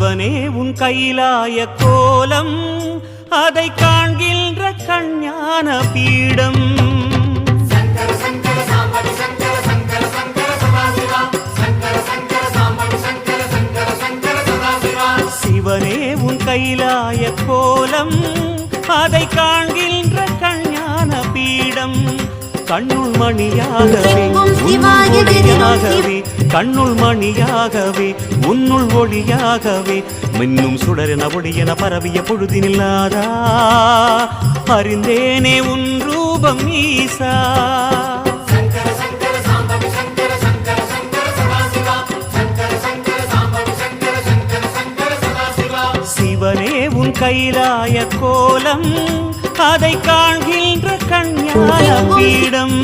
சிவனே உன் கைலாய கோலம் அதை காண்கின்ற கஞ்ஞான பீடம் சிவனே உன் கைலாய கோலம் அதை காண்கின்ற கஞ்ஞான பீடம் கண்ணுள் மணியாகவே கண்ணுள் மணியாகவே உன்னுள் ஒளியாகவே மின்னும் சுடரென ஒளியென பரவிய பொழுதினில்லாதா அறிந்தேனே உன் ரூபம் ஈசா சிவனே உன் கைலாய கோலம் அதை காண்கின்ற கஞ்ஞான பீடம்